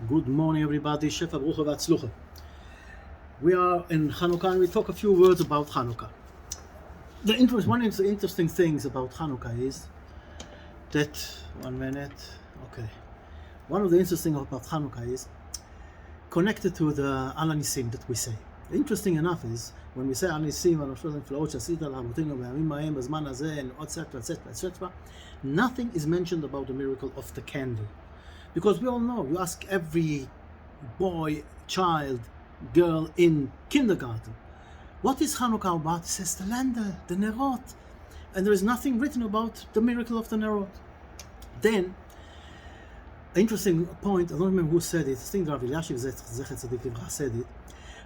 Good morning, everybody. Shefa Brucha V'Atzlucha. We are in Hanukkah and we talk a few words about Hanukkah. One of the interesting things about Hanukkah is that, one of the interesting about Hanukkah is connected to the Al Nisim that we say. Interesting enough is when we say Al Nisim, etc., nothing is mentioned about the miracle of the candle. Because we all know, you ask every boy, child, girl in kindergarten, what is Hanukkah about? It says the Lender, the Nerot. And there is nothing written about the miracle of the Nerot. Then, interesting point, I don't remember who said it, I think Rav Elyashiv Zecher Tzadik Livra said it.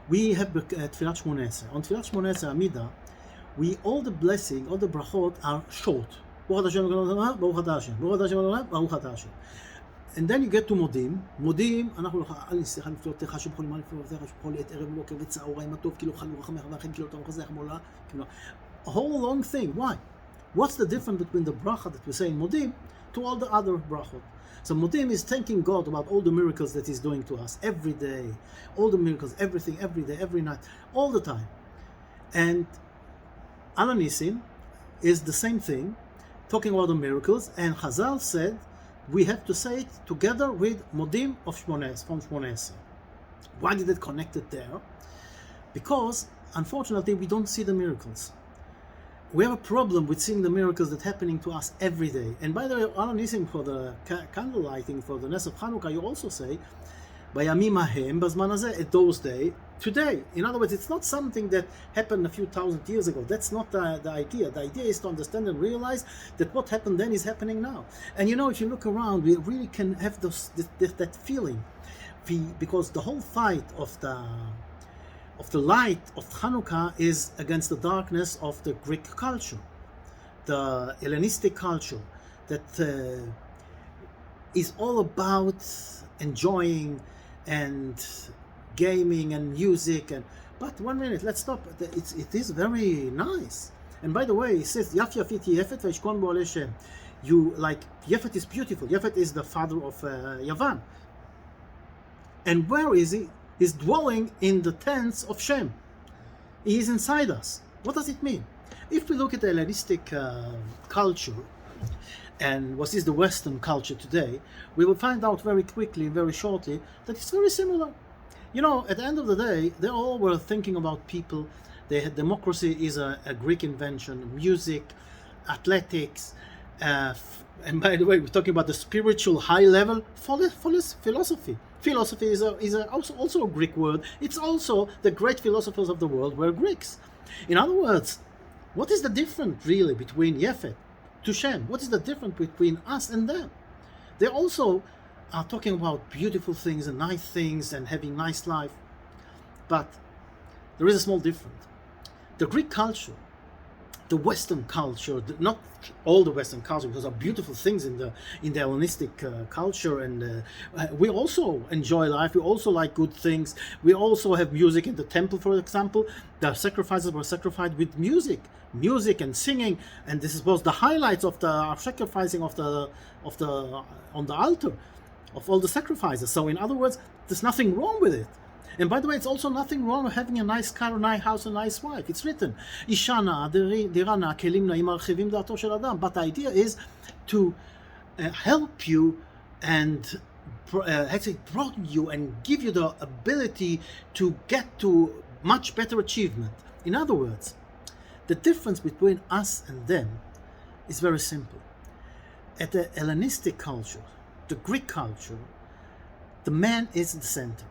We have Tfilat Shmoneh Esrei. On Tfilat Shmoneh Esrei Amida, all the blessing, all the brachot are short. Baruch Hashem, Baruch Hashem, Baruch Hashem, Baruch Hashem. And then you get to מודים, אנחנו אל נשליך על נפלאותיך שבכל יום לפלאותיך שבכל עת ערב ובוקר וצהריים הטוב כי לא חל ורחמך ואכן כי לא תמוך זך מולה. A whole long thing. Why? What's the difference between the bracha that we say in מודים to all the other brachot? So מודים is thanking God about all the miracles that He's doing to us every day, all the miracles, everything, every day, every night, all the time. And Al Nisim is the same thing, talking about the miracles, and Chazal said we have to say it together with Modim of Shmoneh from Shmoneh Esrei. Why did it connect it there? Because, unfortunately, we don't see the miracles. We have a problem with seeing the miracles that are happening to us every day. And by the way, Al Nisim for the candle lighting, for the Nes of Hanukkah, you also say, Bayamim Hahem, Bazman Hazeh, at those days, today. In other words, it's not something that happened a few thousand years ago. That's not the idea. The idea is to understand and realize that what happened then is happening now. And you know, if you look around, we really can have that feeling. Because the whole fight of the light of Hanukkah is against the darkness of the Greek culture, the Hellenistic culture, that is all about enjoying and gaming and music. But 1 minute, let's stop. It is very nice. And by the way, it says Yaf Yafiti Yefet V'Yishkon Bo Alei Shem. You like Yefet is beautiful. Yefet is the father of Yavan. And where is he? He's dwelling in the tents of Shem. He is inside us. What does it mean? If we look at the Hellenistic culture and what is the Western culture today, we will find out very quickly, very shortly, that it's very similar. You know, at the end of the day, they all were thinking about people. They had democracy is a Greek invention, music, athletics, and by the way, we're talking about the spiritual high level philosophy. Philosophy is also a Greek word. It's also the great philosophers of the world were Greeks. In other words, what is the difference really between Yefet to Shem? What is the difference between us and them? They also are talking about beautiful things and nice things and having nice life. But there is a small difference. The Greek culture, the Western culture, not all the Western culture, because there are beautiful things in the Hellenistic culture, and we also enjoy life. We also like good things. We also have music in the temple, for example. The sacrifices were sacrificed with music and singing, and this is both the highlights of the sacrificing on the altar of all the sacrifices. So, in other words, there's nothing wrong with it. And by the way, it's also nothing wrong with having a nice car, a nice house, a nice wife. It's written, Ishana, dirana, kelim na'im archivim da'ato shel adam. But the idea is to help you and actually broaden you and give you the ability to get to much better achievement. In other words, the difference between us and them is very simple. At the Hellenistic culture, the Greek culture, the man is the center.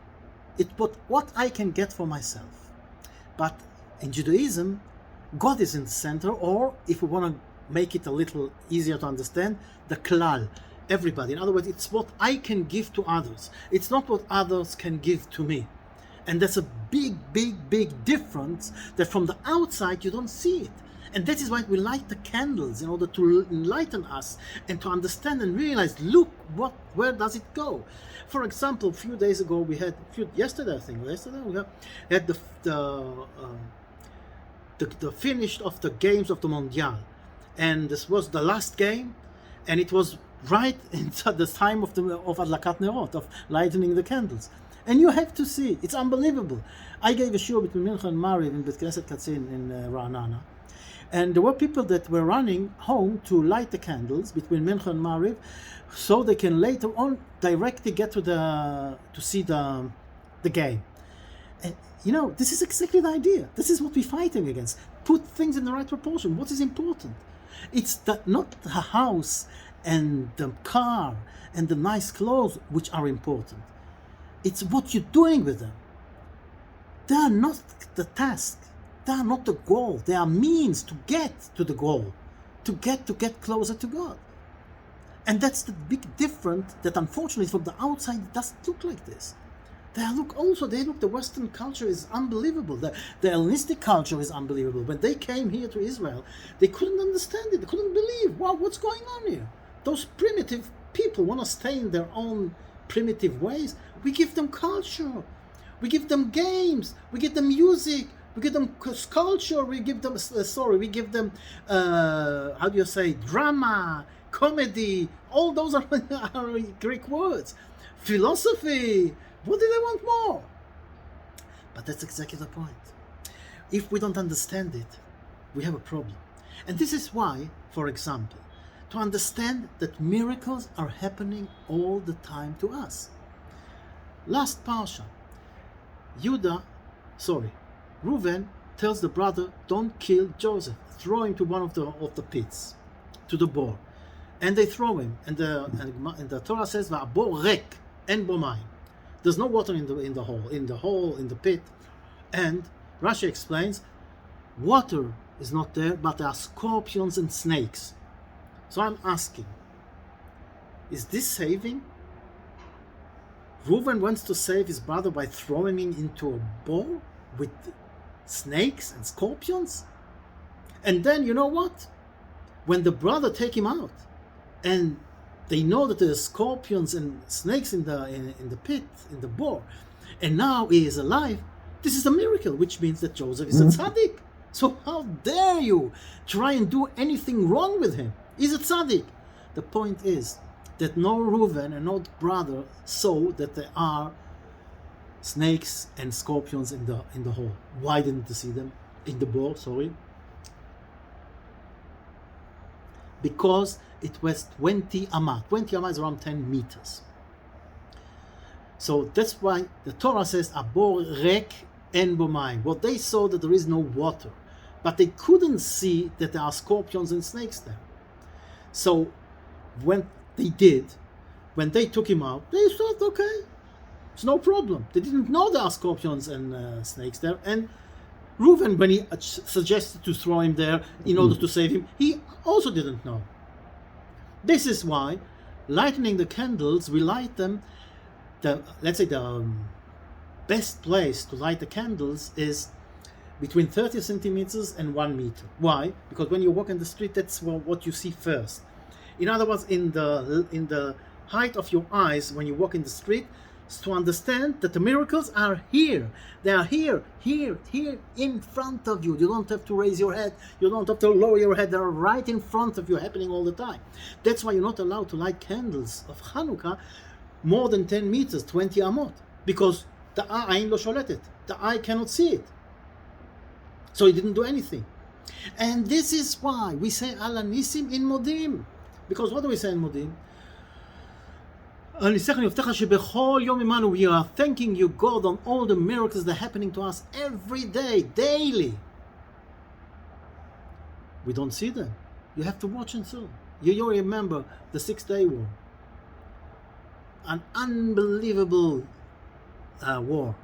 It's what I can get for myself. But in Judaism, God is in the center, or if we want to make it a little easier to understand, the klal, everybody. In other words, it's what I can give to others. It's not what others can give to me. And that's a big, big, big difference that from the outside you don't see it. And that is why we light the candles, in order to enlighten us and to understand and realize, look, where does it go? For example, a few days ago we had, yesterday we had the finish of the games of the Mondial. And this was the last game, and it was right into the time of Adlakat Nerot, of lightening the candles. And you have to see, it's unbelievable. I gave a shiur between Mincha and Mariv in Bet Knesset Katzin in Ra'anana. And there were people that were running home to light the candles between Mincha and Mariv, so they can later on directly get to see the game. And this is exactly the idea. This is what we're fighting against. Put things in the right proportion. What is important? It's not the house and the car and the nice clothes which are important. It's what you're doing with them. They are not the task. They are not the goal. They are means to get to the goal, to get closer to God. And that's the big difference that unfortunately from the outside it doesn't look like this. The Western culture is unbelievable. The Hellenistic culture is unbelievable. When they came here to Israel, they couldn't understand it. They couldn't believe, wow, what's going on here? Those primitive people want to stay in their own primitive ways. We give them culture. We give them games. We give them music. We give them culture. We give them, drama, comedy. All those are Greek words. Philosophy. What do they want more? But that's exactly the point. If we don't understand it, we have a problem. And this is why, for example, to understand that miracles are happening all the time to us. Last parsha, Reuven tells the brother, don't kill Joseph. Throw him to one of the pits, to the boar. And they throw him. And the Torah says, "Va'abor rek, en bo mayim." There's no water in the pit. And Rashi explains, water is not there, but there are scorpions and snakes. So I'm asking, is this saving? Reuven wants to save his brother by throwing him into a bowl with snakes and scorpions? And then, you know what? When the brother take him out, and they know that there's scorpions and snakes in the pit, in the boar, and now he is alive. This is a miracle, which means that Joseph is a tzaddik. So how dare you try and do anything wrong with him? He's a tzaddik. The point is that no Reuven and no brother saw that there are snakes and scorpions in the hole. Why didn't they see them? In the boar, sorry. Because it was 20 amah. 20 amah is around 10 meters. So that's why the Torah says, Abor rek en bo mayim. What they saw that there is no water. But they couldn't see that there are scorpions and snakes there. So when they took him out, they thought, okay, it's no problem. They didn't know there are scorpions and snakes there. And Reuven, when he suggested to throw him there in order to save him, he also didn't know. This is why lighting the candles, we light them, let's say the best place to light the candles is between 30 centimeters and 1 meter. Why? Because when you walk in the street, that's what you see first. In other words, in the height of your eyes when you walk in the street, to understand that the miracles are here. They are here, in front of you. You don't have to raise your head. You don't have to lower your head. They are right in front of you, happening all the time. That's why you're not allowed to light candles of Hanukkah more than 10 meters, 20 amot, because the eye lo sholetet. The eye cannot see it. So he didn't do anything. And this is why we say Ala Nisim in Modim. Because what do we say in Modim? We are thanking you, God, on all the miracles that are happening to us every day, daily. We don't see them. You have to watch and see. You remember the 6-day war. An unbelievable war.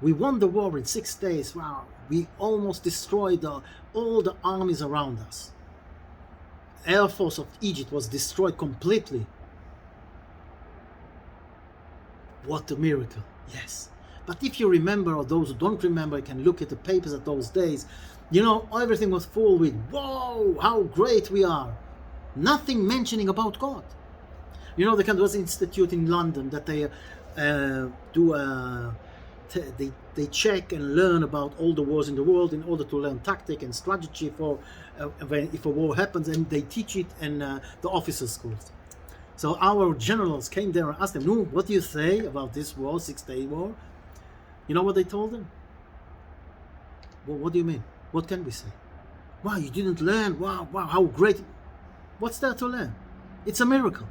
We won the war in 6 days. Wow. We almost destroyed all the armies around us. Air Force of Egypt was destroyed completely. What a miracle. Yes. But if you remember, or those who don't remember, you can look at the papers at those days. Everything was full with, whoa, how great we are. Nothing mentioning about God. There was an institute in London that they they check and learn about all the wars in the world in order to learn tactic and strategy for if a war happens, and they teach it in the officers' schools. So our generals came there and asked them, no, what do you say about this war, 6-day war? You know what they told them? Well, what do you mean? What can we say? Wow, you didn't learn. Wow, how great. What's there to learn? It's a miracle.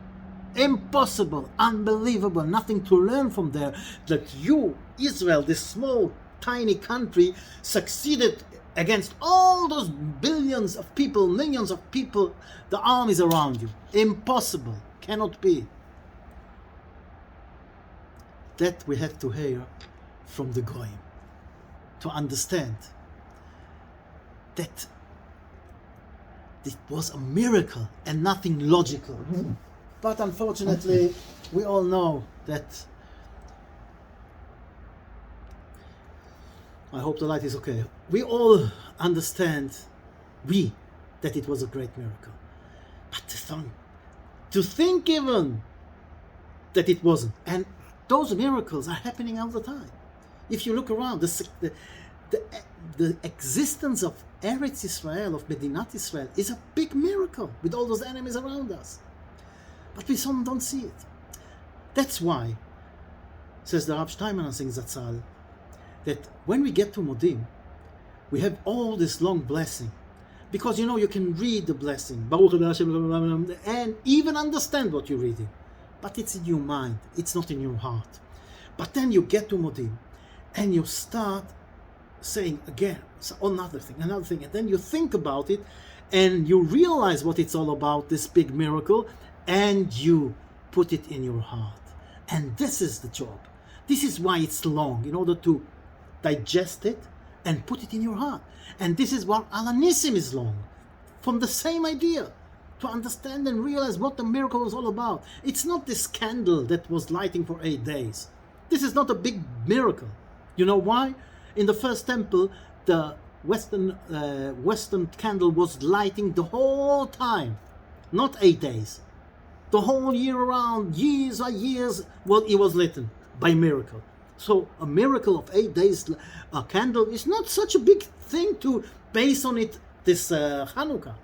Impossible, unbelievable, nothing to learn from there. That you, Israel, this small, tiny country, succeeded against all those billions of people, millions of people, the armies around you. Impossible, cannot be. That we have to hear from the Goyim to understand that it was a miracle and nothing logical. But unfortunately, we all know that. I hope the light is okay. We all understand, that it was a great miracle. But to think even that it wasn't. And those miracles are happening all the time. If you look around, the existence of Eretz Israel, of Medinat Israel, is a big miracle with all those enemies around us. But we some don't see it. That's why, says the Rav Steinman Singh Zatzal, that when we get to Modim, we have all this long blessing. Because you can read the blessing, Baruch Hashem, and even understand what you're reading. But it's in your mind, it's not in your heart. But then you get to Modim, and you start saying again, another thing, and then you think about it, and you realize what it's all about, this big miracle, and you put it in your heart. And this is the job. This is why it's long, in order to digest it and put it in your heart. And this is what Al Nissim is long, from the same idea, to understand and realize what the miracle was all about. It's not this candle that was lighting for 8 days. This is not a big miracle. You know why? In the first temple, the western candle was lighting the whole time, not 8 days. The whole year around, years and years, it was lit by miracle. So a miracle of 8 days, a candle, is not such a big thing to base on it this Hanukkah.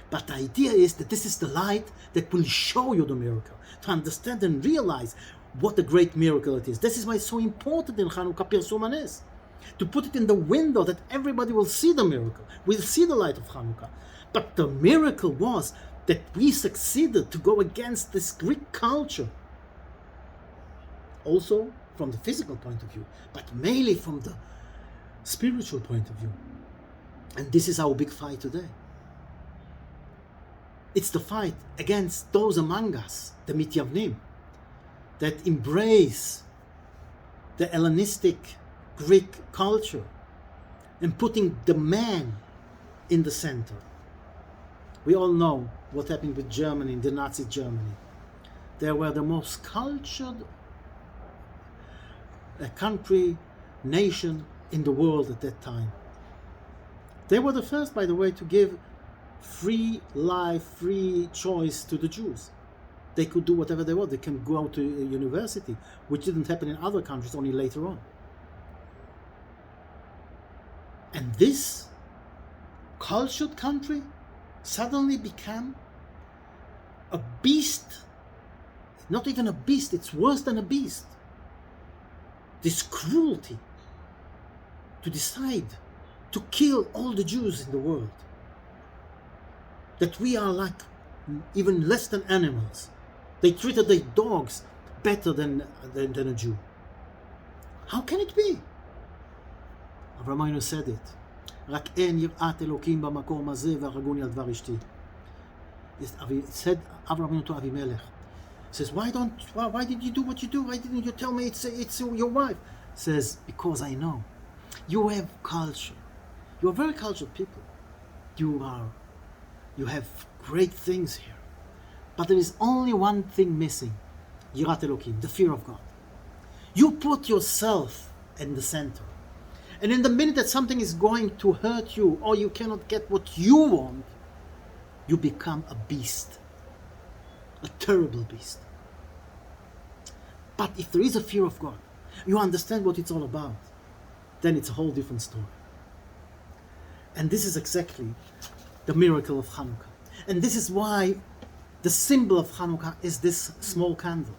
But the idea is that this is the light that will show you the miracle, to understand and realize what a great miracle it is. This is why it's so important in Hanukkah Pirsum Hanes, to put it in the window that everybody will see the miracle, will see the light of Hanukkah. But the miracle was that we succeeded to go against this Greek culture, also from the physical point of view, but mainly from the spiritual point of view. And this is our big fight today. It's the fight against those among us, the Mityavnim, that embrace the Hellenistic Greek culture and putting the man in the center. We all know what happened with Germany, the Nazi Germany. They were the most cultured country, nation in the world at that time. They were the first, by the way, to give free life, free choice to the Jews. They could do whatever they want. They can go to a university, which didn't happen in other countries, only later on. And this cultured country suddenly became a beast. Not even a beast, it's worse than a beast. This cruelty to decide to kill all the Jews in the world. That we are like even less than animals. They treated their dogs better than a Jew. How can it be? Avraham Avinu said it. רק אין יראת אלוקים במקום הזה והרגוני על דבר אשתי. It said Avraham Avinu to Avimelech. He says, why did you do what you do? Why didn't you tell me it's your wife? He says, because I know. You have culture. You are very cultured people. You have great things here. But there is only one thing missing. Yirat Elokim, the fear of God. You put yourself in the center. And in the minute that something is going to hurt you, or you cannot get what you want, you become a beast. A terrible beast. But if there is a fear of God, you understand what it's all about, then it's a whole different story. And this is exactly the miracle of Hanukkah. And this is why The symbol of Hanukkah is this small candle.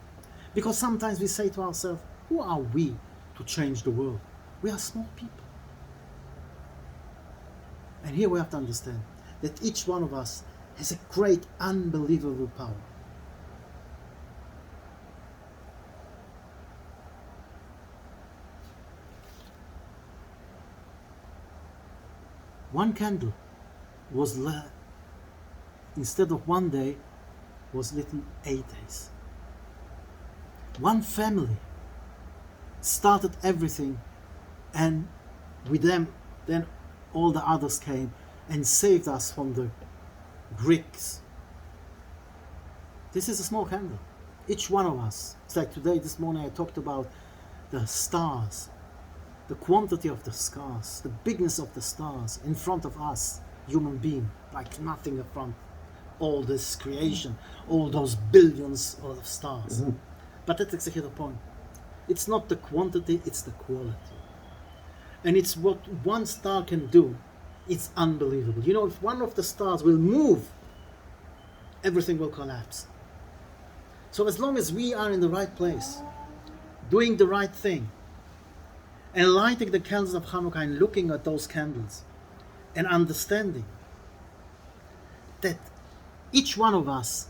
Because sometimes we say to ourselves, who are we to change the world? We are small people. And here we have to understand that each one of us has a great, unbelievable power. One candle was instead of 1 day, was lit 8 days. One family started everything, and with them, then all the others came and saved us from the Greeks. This is a small candle. Each one of us. It's like today, this morning, I talked about the stars, the quantity of the stars, the bigness of the stars in front of us, human being, like nothing in front. All this creation, all those billions of stars. Mm-hmm. But that's exactly the point. It's not the quantity, it's the quality. And it's what one star can do. It's unbelievable. You know, if one of the stars will move, everything will collapse. So as long as we are in the right place, doing the right thing, and lighting the candles of Hanukkah and looking at those candles, and understanding that each one of us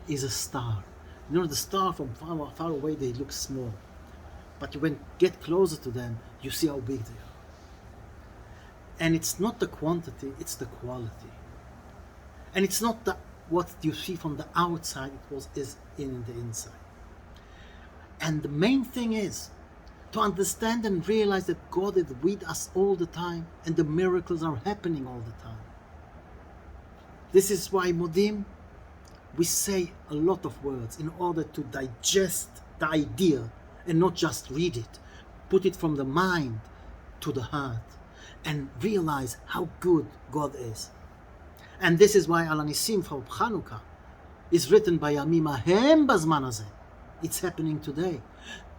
is a star. You know, the star from far away, they look small. But when you get closer to them, you see how big they are. And it's not the quantity, it's the quality. And it's not what you see from the outside, is in the inside. And the main thing is to understand and realize that God is with us all the time, and the miracles are happening all the time. This is why Modim, we say a lot of words in order to digest the idea and not just read it. Put it from the mind to the heart and realize how good God is. And this is why Al Nisim for Hanukkah is written by Yamim Ahem Bazman Hazeh. It's happening today.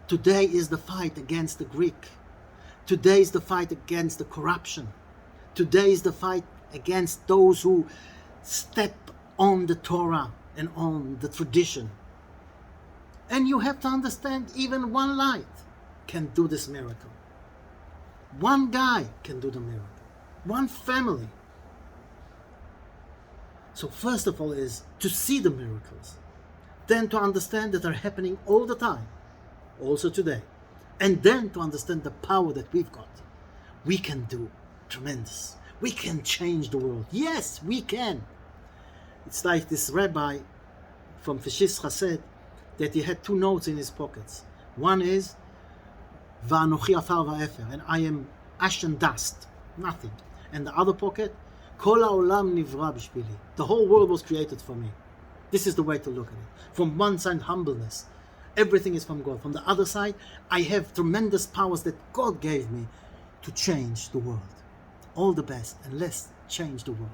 Today is the fight against the Greek. Today is the fight against the corruption. Today is the fight against those who step on the Torah and on the tradition. And you have to understand, even one light can do this miracle. One guy can do the miracle. One family. So first of all is to see the miracles. Then to understand that they're happening all the time. Also today. And then to understand the power that we've got. We can do tremendous. We can change the world. Yes, we can. It's like this rabbi from Feshischa said that he had 2 notes in his pockets. One is Va'anochi afar va'efer, and I am ash and dust, nothing. And the other pocket, Kol ha'olam nivra b'shvili. The whole world was created for me. This is the way to look at it. From one side, humbleness. Everything is from God. From the other side, I have tremendous powers that God gave me to change the world. All the best, and let's change the world.